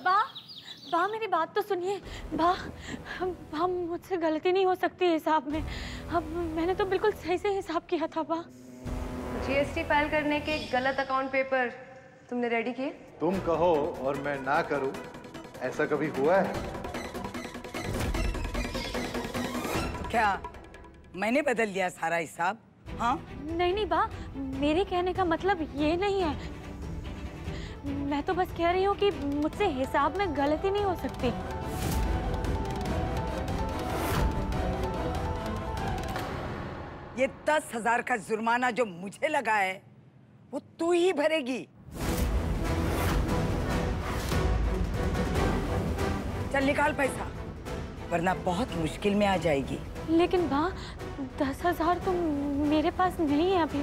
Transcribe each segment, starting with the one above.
बा, बा मेरी बात तो सुनिए। बा, मुझसे गलती नहीं हो सकती हिसाब में। अब मैंने तो बिल्कुल सही से हिसाब किया था बा। जीएसटी फाइल करने के गलत अकाउंट पेपर तुमने रेडी किए? तुम कहो और मैं ना करूं, ऐसा कभी हुआ है? क्या मैंने बदल दिया सारा हिसाब? हाँ? नहीं बा, मेरे कहने का मतलब ये नहीं है। मैं तो बस कह रही हूँ कि मुझसे हिसाब में गलती नहीं हो सकती। ये 10,000 का जुर्माना जो मुझे लगा है वो तू ही भरेगी। चल निकाल पैसा, वरना बहुत मुश्किल में आ जाएगी। लेकिन बा, 10,000 तो मेरे पास नहीं है अभी।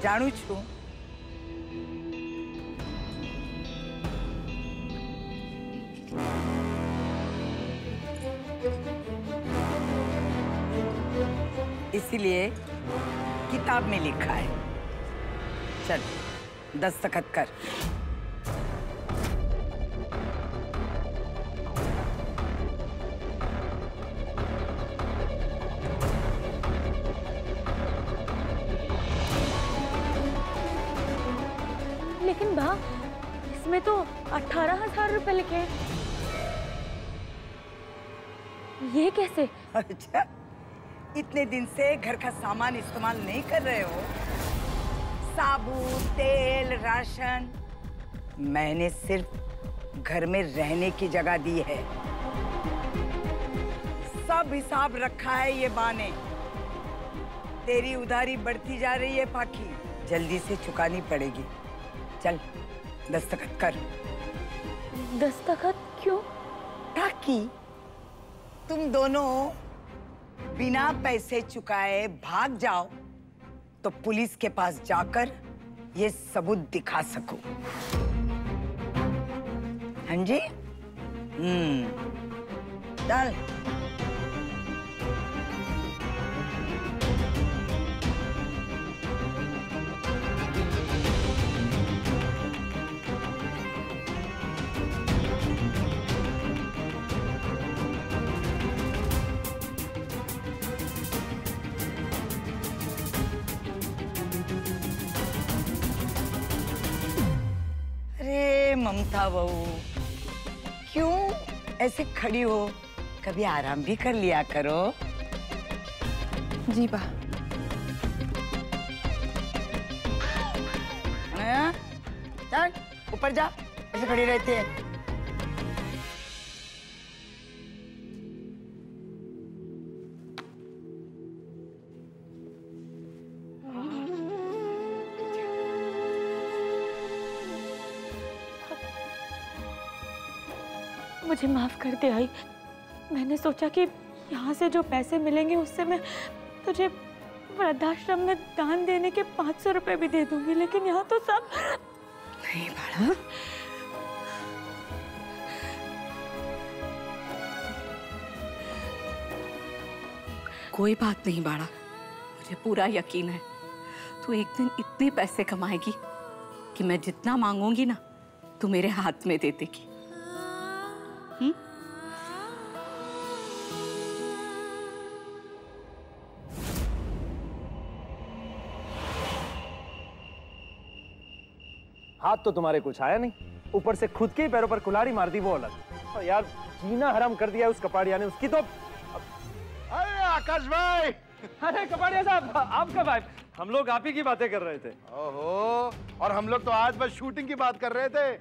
जानू छू, इसीलिए किताब में लिखा है। चल दस्तखत कर। लेकिन बा, इसमें तो 18,000 रुपए लिखे हैं। ये कैसे? अच्छा, इतने दिन से घर का सामान इस्तेमाल नहीं कर रहे हो? साबुन, तेल, राशन मैंने सिर्फ घर में रहने की जगह दी है। सब हिसाब रखा है ये बाने। तेरी उधारी बढ़ती जा रही है पाखी, जल्दी से चुकानी पड़ेगी। चल दस्तखत कर। दस्तखत क्यों? ताकि तुम दोनों बिना पैसे चुकाए भाग जाओ तो पुलिस के पास जाकर ये सबूत दिखा सको। हाँ जी? चल। ममता बहू, क्यों ऐसे खड़ी हो? कभी आराम भी कर लिया करो। जी बा। चल ऊपर जा, ऐसे खड़ी रहती है। मुझे माफ कर दे आई। मैंने सोचा कि यहाँ से जो पैसे मिलेंगे उससे मैं तुझे वृद्धाश्रम में दान देने के 500 रुपए भी दे दूंगी, लेकिन यहाँ तो सब। नहीं बाड़ा, कोई बात नहीं बाड़ा, मुझे पूरा यकीन है तू एक दिन इतने पैसे कमाएगी कि मैं जितना मांगूंगी ना तू मेरे हाथ में दे देगी। हाथ तो तुम्हारे कुछ आया नहीं, ऊपर से खुद के ही पैरों पर कुल्हाड़ी मार दी वो अलग। और यार जीना हराम कर दिया उस कपाड़िया ने, उसकी तो। अरे आकाश भाई! अरे कपाड़िया साहब, आप कब आए? हम लोग आप ही की बातें कर रहे थे। ओहो, और हम लोग तो आज बस शूटिंग की बात कर रहे थे।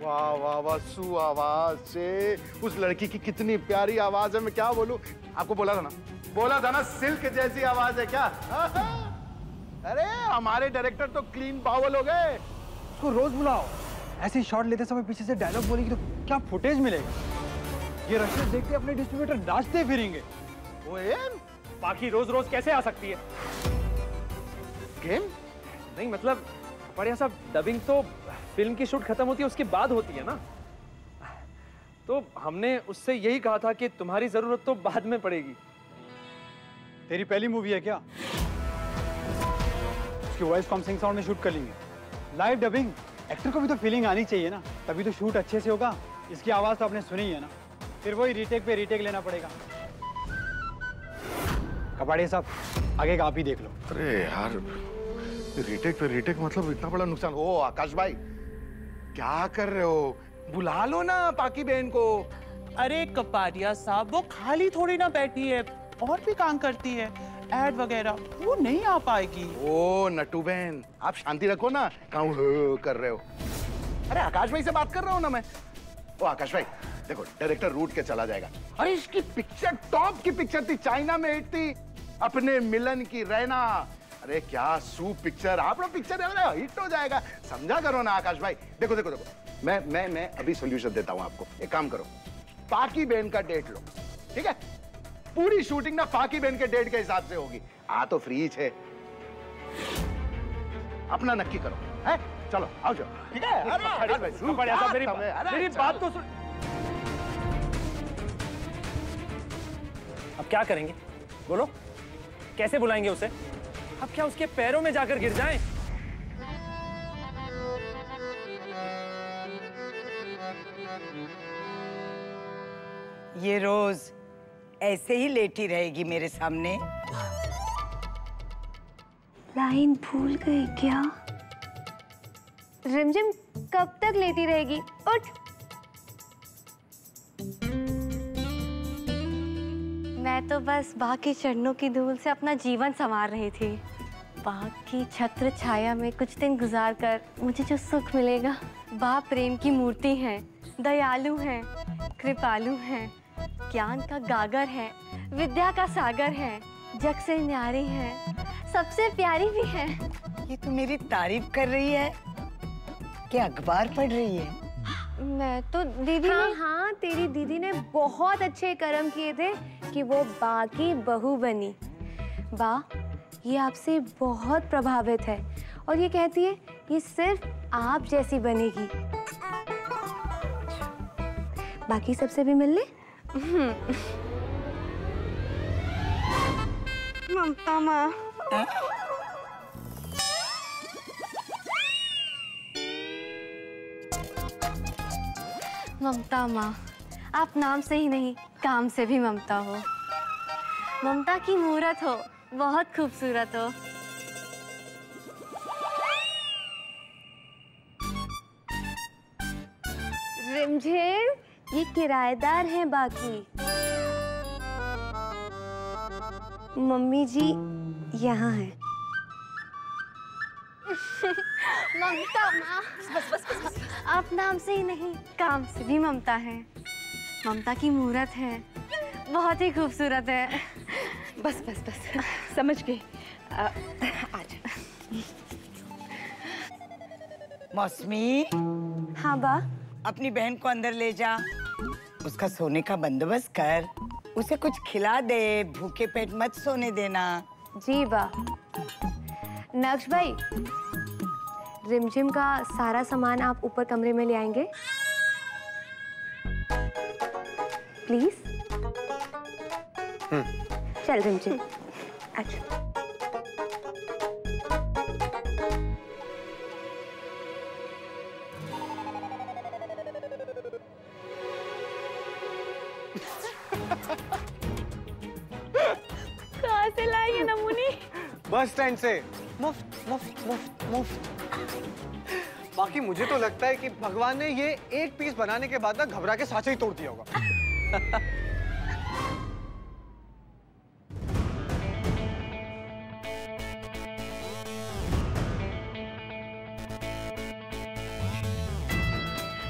वाह वाह वाह, सु आवाज से उस लड़की की कितनी प्यारी आवाज है, मैं क्या बोलूं। आपको बोला था ना सिल्क जैसी आवाज है क्या? अरे हमारे डायरेक्टर तो क्लीन बाउल हो गए। उसको रोज बुलाओ, ऐसे ही शॉट लेते समय पीछे से डायलॉग बोलेगी तो क्या फुटेज मिलेगा। ये रश्मि देखते अपने डिस्ट्रीब्यूटर नाचते फिरेंगे। ओए, बाकी रोज रोज कैसे आ सकती है गेम? नहीं मतलब बढ़िया साहब, डबिंग तो फिल्म की शूट खत्म होती है उसके बाद होती है ना। तो हमने उससे यही कहा था कि तुम्हारी जरूरत तो बाद में पड़ेगी। तेरी पहली मूवी है क्या? उसकी वॉइस को हम सिंग साउंड में शूट कर लेंगे। लाइव डबिंग एक्टर को भी तो फीलिंग आनी चाहिए ना, तभी तो शूट अच्छे से होगा। इसकी आवाज़ तो आपने सुनी ही है ना, फिर वही रीटेक पे रीटेक लेना पड़ेगा। कपाड़िया साहब आगे का आप ही देख लो। अरे यार रीटेक पे रीटेक मतलब इतना बड़ा नुकसान। ओ आकाश भाई क्या कर रहे हो, बुला लो ना पाकी बहन को। अरे कपाड़िया साहब वो खाली थोड़ी ना बैठी है, और भी काम करती है, एड वगैरह, वो नहीं आ पाएगी। ओ नटू बहन आप शांति रखो ना, काऊ कर रहे हो। अरे आकाश भाई से बात कर रहा हूँ ना मैं। ओ आकाश भाई देखो डायरेक्टर रूट के चला जाएगा। अरे इसकी पिक्चर टॉप की पिक्चर थी, चाइना में हिट थी, अपने मिलन की रहना। अरे क्या सू पिक्चर, आप लोग पिक्चर हिट हो जाएगा, समझा करो ना आकाश भाई। देखो देखो देखो मैं अभी सॉल्यूशन देता हूँ आपको। एक काम करो, पाकी बहन का डेट लो, ठीक है? पूरी शूटिंग ना पाकी बहन के डेट के हिसाब से होगी। आ तो फ्री है, अपना नक्की करो है? चलो आओ जाओ, ठीक है? मेरी बात तो सुन। अब क्या करेंगे बोलो, कैसे बुलाएंगे उसे? अब क्या उसके पैरों में जाकर गिर जाएं? ये रोज ऐसे ही लेटी रहेगी मेरे सामने। लाइन भूल गई क्या? रिमझिम कब तक लेटी रहेगी? उठ। मैं तो बस बा के चरणों की धूल से अपना जीवन संवार रही थी। बा की छत्र छाया में कुछ दिन गुजार कर मुझे जो सुख मिलेगा। बा प्रेम की मूर्ति है, दयालु है, कृपालु है, ज्ञान का गागर है, विद्या का सागर है, जग से न्यारी है, सबसे प्यारी भी है। ये तो मेरी तारीफ कर रही है कि अखबार पढ़ रही है? मैं तो दीदी हाँ, तेरी दीदी ने बहुत अच्छे कर्म किए थे कि वो बा की बहू बनी। बा ये आपसे बहुत प्रभावित है और ये कहती है ये सिर्फ आप जैसी बनेगी। बाकी सबसे भी मिल ले। ममता माँ ममता माँ, आप नाम से ही नहीं काम से भी ममता हो। ममता की मूरत हो, बहुत खूबसूरत हो। रिमझिम ये किराएदार हैं बाकी। मम्मी जी यहाँ है। ममता माँ, बस। आप नाम से ही नहीं काम से भी ममता है। ममता की मूरत है, बहुत ही खूबसूरत है। बस समझ गई। आज मौसमी। हाँ बा। अपनी बहन को अंदर ले जा, उसका सोने का बंदोबस्त कर, उसे कुछ खिला दे, भूखे पेट मत सोने देना। जी बा। नक्श भाई, रिमझिम का सारा सामान आप ऊपर कमरे में ले आएंगे प्लीज। चल रिमझिम अच्छा। कहाँ से लाई ये नमूनी? बस स्टैंड से। मुफ्त। बाकी मुझे तो लगता है कि भगवान ने ये एक पीस बनाने के बाद ना घबरा के सांचा ही तोड़ दिया होगा।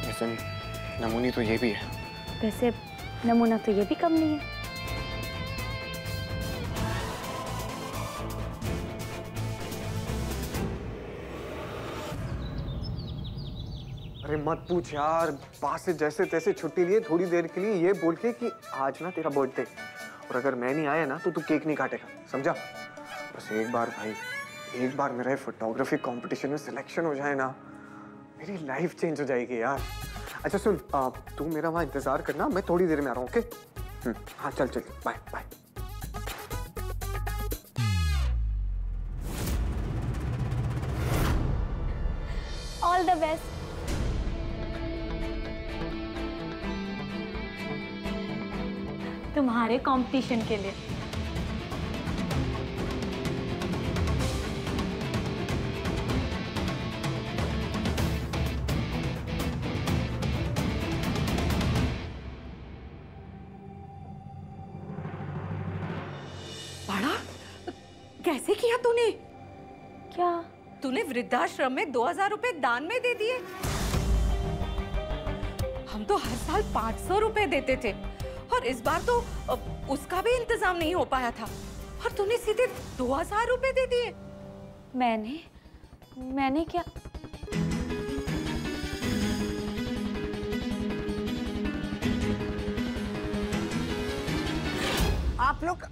वैसे नमूनी तो ये भी है। वैसे नमूना तो ये भी कम नहीं है। अरे मत पूछ यार, बात से जैसे तैसे छुट्टी लिए थोड़ी देर के लिए, ये बोल के कि आज ना तेरा बर्थडे और अगर मैं नहीं आया ना तो तू केक नहीं काटेगा, समझा? बस एक बार भाई, एक बार मेरा फोटोग्राफी कंपटीशन में सिलेक्शन हो जाए ना, मेरी लाइफ चेंज हो जाएगी यार। अच्छा सुन, तू मेरा वहाँ इंतजार करना, मैं थोड़ी देर में आ रहा हूँ। ओके? हाँ चल bye bye. All all the best. तुम्हारे कंपटीशन के लिए। बड़ा कैसे किया तूने? क्या? तूने वृद्धाश्रम में 2000 रुपए दान में दे दिए। हम तो हर साल 500 रुपए देते थे और इस बार तो उसका भी इंतजाम नहीं हो पाया था और तूने सीधे 2000 रुपए दे दिए। मैंने क्या? आप लोग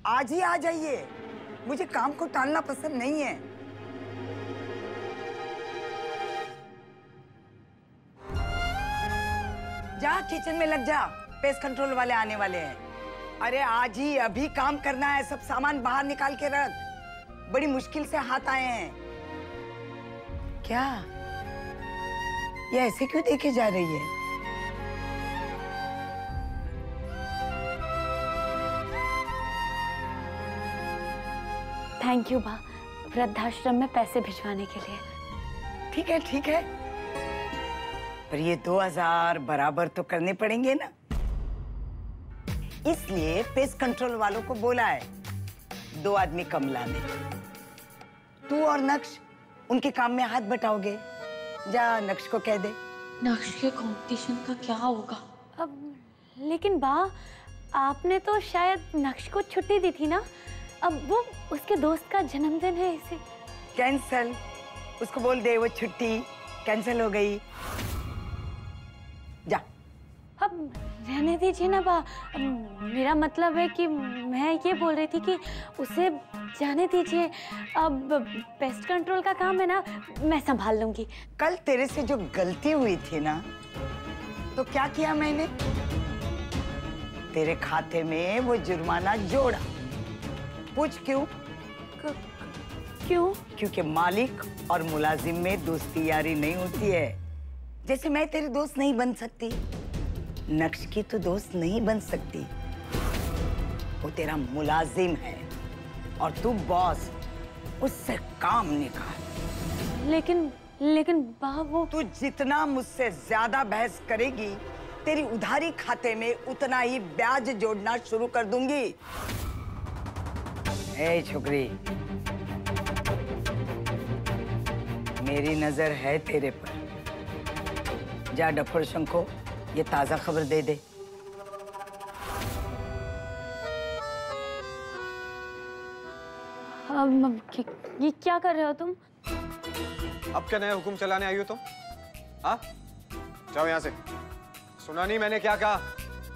आज ही आ जाइए, मुझे काम को टालना पसंद नहीं है। जा किचन में लग जा, पेस्ट कंट्रोल वाले आने वाले हैं। अरे आज ही अभी काम करना है, सब सामान बाहर निकाल के रख। बड़ी मुश्किल से हाथ आए हैं। क्या ये ऐसे क्यों देखे जा रही है? थैंक यू बा, वृद्धाश्रम में पैसे भिजवाने के लिए। ठीक है ठीक है, पर ये 2000 बराबर तो करने पड़ेंगे ना, इसलिए पेस्ट कंट्रोल वालों को बोला है 2 आदमी कम लाने। तू और नक्श उनके काम में हाथ बटाओगे। जा नक्श को कह दे। नक्श के कंपटीशन का क्या होगा? अब लेकिन बा, आपने तो शायद नक्श को छुट्टी दी थी ना, अब वो उसके दोस्त का जन्मदिन है इसे। कैंसल, उसको बोल दे वो छुट्टी कैंसिल हो गई। जा। अब रहने दीजिए ना बा, मेरा मतलब है कि मैं ये बोल रही थी कि उसे जाने दीजिए। अब पेस्ट कंट्रोल का काम है ना, मैं संभाल लूंगी। कल तेरे से जो गलती हुई थी ना, तो क्या किया मैंने? तेरे खाते में वो जुर्माना जोड़ा। पूछ क्यों? क्यों? क्योंकि मालिक और मुलाजिम में दोस्ती यारी नहीं होती है। जैसे मैं तेरी दोस्त नहीं बन सकती, नक्श की तो दोस्त नहीं बन सकती। वो तेरा मुलाजिम है और तू बॉस, उससे काम निकाल। लेकिन बा, वो तू जितना मुझसे ज्यादा बहस करेगी, तेरी उधारी खाते में उतना ही ब्याज जोड़ना शुरू कर दूंगी। ए छोकरी, मेरी नजर है तेरे पर। जा डफर शंख को ये ताजा खबर दे दे। ये क्या कर रहे हो तुम? अब क्या नया हुक्म चलाने आई हो तुम? हाँ, जाओ यहाँ से। सुना नहीं मैंने क्या कहा?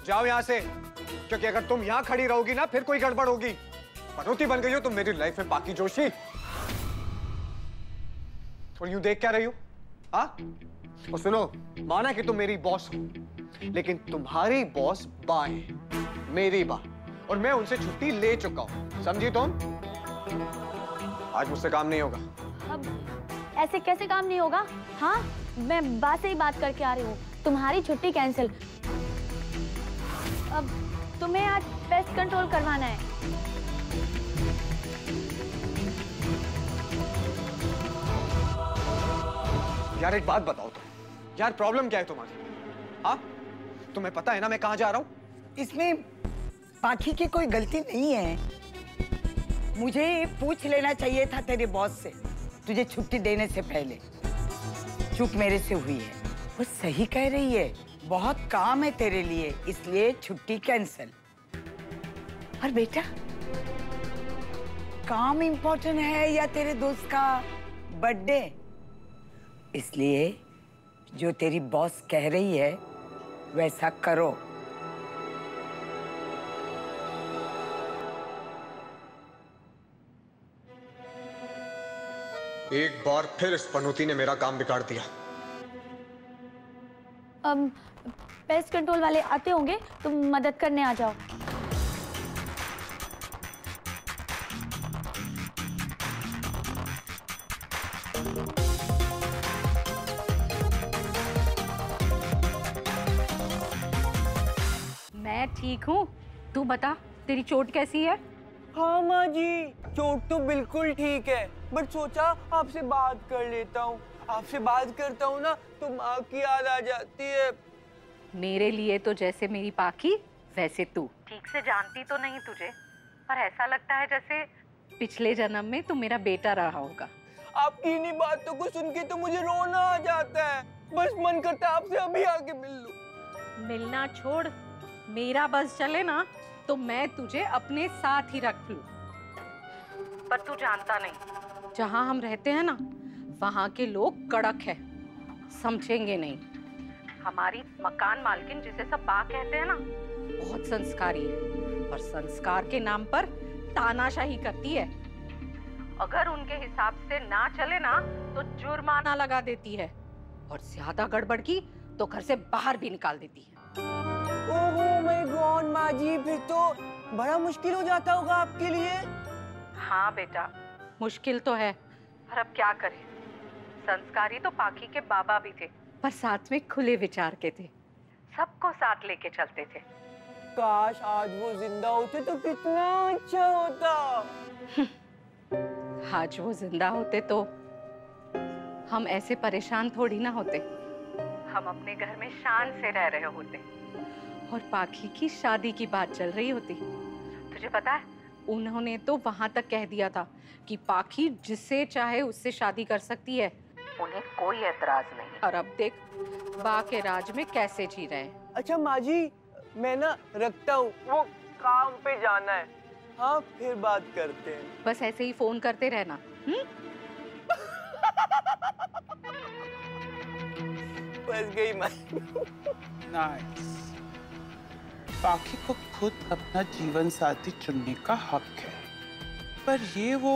जाओ यहाँ से, क्योंकि अगर तुम यहाँ खड़ी रहोगी ना, फिर कोई गड़बड़ होगी। पनौती बन गई हो तुम मेरी लाइफ में, बाकी जोशी। और यूं देख क्या रही हो? हाँ? और सुनो, माना कि तुम मेरी बॉस हो, लेकिन तुम्हारी बॉस बा है, मेरी बा, और मैं उनसे छुट्टी ले चुका हूं। समझी तुम? आज मुझसे काम नहीं होगा। अब ऐसे कैसे काम नहीं होगा? हाँ, मैं बा से ही बात करके आ रही हूँ। तुम्हारी छुट्टी कैंसिल। अब तुम्हें आज पेस्ट कंट्रोल करवाना है। यार एक बात बताओ तुम, यार प्रॉब्लम क्या है तुम्हारी? हाँ, तुम्हें पता है ना मैं कहाँ जा रहा हूँ? इसमें बाकी की कोई गलती नहीं है। मुझे पूछ लेना चाहिए था तेरे बॉस से तुझे छुट्टी देने से पहले। चूक मेरे से हुई है। वो सही कह रही है, बहुत काम है तेरे लिए, इसलिए छुट्टी कैंसिल। और बेटा, काम इम्पोर्टेंट है या तेरे दोस्त का बर्थडे? इसलिए जो तेरी बॉस कह रही है वैसा करो। एक बार फिर इस पनौती ने मेरा काम बिगाड़ दिया। पेस्ट कंट्रोल वाले आते होंगे, तुम मदद करने आ जाओ। मैं ठीक हूँ। तू बता, तेरी चोट कैसी है? हाँ माँ जी, चोट तो बिल्कुल ठीक है, बट सोचा आपसे बात कर लेता हूँ। आपसे बात करता हूँ ना तो माँ की याद आ जाती है। मेरे लिए तो जैसे मेरी पाखी वैसे तू। ठीक से जानती तो नहीं तुझे, पर ऐसा लगता है जैसे पिछले जन्म में तू मेरा बेटा रहा होगा। आपकी इन्हीं बातों को सुन के तो मुझे रोना आ जाता है। बस मन करता है आपसे अभी आके मिल लूं। मिलना छोड़, मेरा बस चले ना तो मैं तुझे अपने साथ ही रख लूं। पर तू जानता नहीं, जहां हम रहते हैं ना वहां के लोग कड़क है, समझेंगे नहीं। हमारी मकान मालकिन, जिसे सब बा कहते हैं ना, बहुत संस्कारी है और संस्कार के नाम पर तानाशाही करती है। अगर उनके हिसाब से ना चले ना तो जुर्माना लगा देती है, और ज्यादा गड़बड़ की तो घर से बाहर भी निकाल देती है। ओहो माय गॉड माँ जी, फिर तो बड़ा मुश्किल हो जाता होगा आपके लिए। हाँ बेटा, मुश्किल तो है, पर अब क्या करें। संस्कारी तो पाखी के बाबा भी थे, पर साथ में खुले विचार के थे, सबको साथ लेके चलते थे। काश आज वो जिंदा होते तो कितना अच्छा होता। आज वो जिंदा होते तो हम ऐसे परेशान थोड़ी ना होते। हम अपने घर में शान से रह रहे होते और पाखी की शादी की बात चल रही होती। तुझे पता है, उन्होंने तो वहां तक कह दिया था कि पाखी जिससे चाहे उससे शादी कर सकती है, उन्हें कोई एतराज नहीं। और अब देख बा के राज में कैसे जी रहे हैं। अच्छा माँ जी, मैं ना रखता हूँ, वो काम पे जाना है। हाँ फिर बात करते हैं। बस ऐसे ही फोन करते रहना। बस गई माँ। नाइस। पाखी को खुद अपना जीवन साथी चुनने का हक है, पर ये वो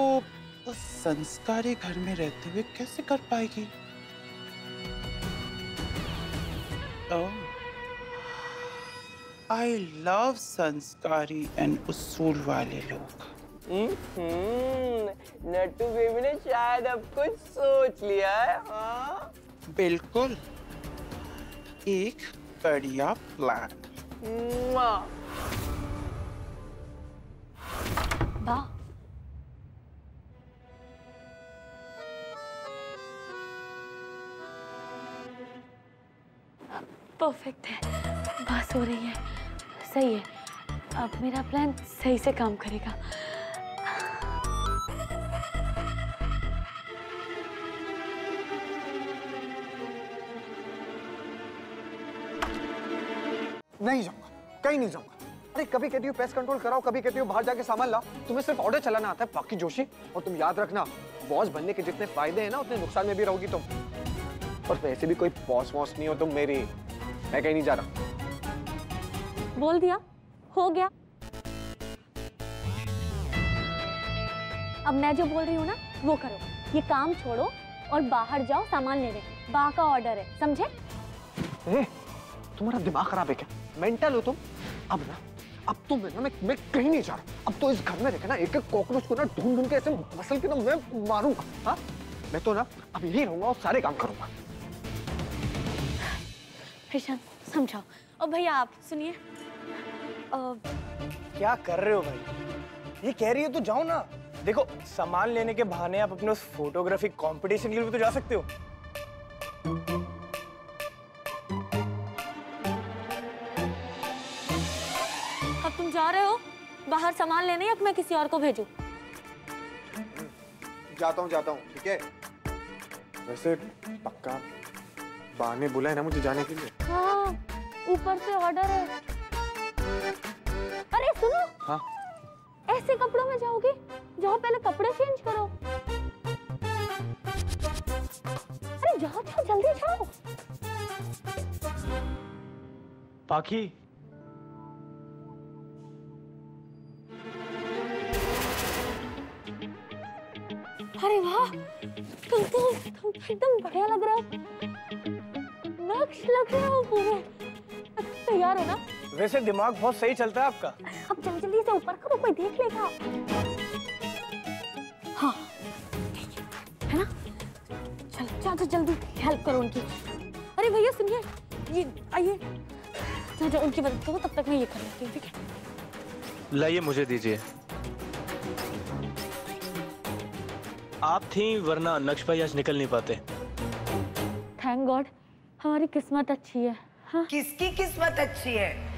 उस संस्कारी घर में रहते हुए कैसे कर पाएगी? आई लव संस्कारी एंड उसूल वाले लोग। नट्टू बेबी ने शायद अब कुछ सोच लिया है। हाँ बिल्कुल, एक बढ़िया प्लान। बा, परफेक्ट है, बस हो रही है, सही है। अब मेरा प्लान सही से काम करेगा। नहीं जाऊंगा, कहीं नहीं जाऊंगा। अरे कभी कहती हूँ पेस्ट कंट्रोल कराओ, कभी कहती हूँ बाहर जाके सामान लाओ। तुम्हें सिर्फ ऑर्डर चलाना आता है बाकी जोशी। और तुम याद रखना, बॉस बनने के जितने फायदे हैं ना उतने नुकसान में भी रहोगी तुम। और वैसे भी कोई बॉस वॉस नहीं हो तुम मेरी। मैं कहीं नहीं जा रहा। बोल दिया, हो गया। अब मैं जो बोल रही हूँ ना वो करो। ये काम छोड़ो और बाहर जाओ सामान लेने। बा का ऑर्डर है, समझे? तुम्हारा दिमाग खराब है क्या? मेंटल हो तुम? अब ना, अब तो मैं कहीं नहीं जा रहा। अब तो इस घर में रहकर ना एक एक कॉकरोच को ना ढूंढ ढूंढ के ऐसे मसल के ना मैं मारूंगा। हाँ, मैं तो ना अब यही रहूंगा और सारे काम करूंगा। ईशान समझाओ। और भैया आप सुनिए। क्या कर रहे हो भाई? ये कह रही है तो जाओ ना। देखो, सामान लेने के बहाने आप अपने उस फोटोग्राफी कंपटीशन के लिए भी तो जा सकते हो। अब तुम जा रहे हो बाहर सामान लेने या मैं किसी और को भेजूं? जाता हूँ, ठीक है? वैसे पक्का बा ने बुलाया ना मुझे जाने के लिए। हाँ, ऊपर से ऑर्डर है। अरे सुनो। हाँ? ऐसे कपड़ों में जाओगे? जाओ पहले कपड़े चेंज करो। अरे जाओ जल्दी जाओ। पाखी, अरे वाह, तुम एकदम बढ़िया लग रहे हो। नक्श लग रहे हो पूरे। तैयार हो ना? वैसे दिमाग बहुत सही चलता है आपका। अब जल्दी से ऊपर करो, कोई देख लेगा। हाँ, है ना? चलो जल्दी हेल्प करो उनकी। अरे भैया सुनिए, ये आइए। जा उनकी मदद करो, तब तक मैं ये कर लेती हूँ, ठीक है? लाइए मुझे दीजिए। आप थी वरना नक्श भाई आज निकल नहीं पाते। थैंक गॉड, हमारी किस्मत अच्छी है। हाँ? किसकी किस्मत अच्छी है?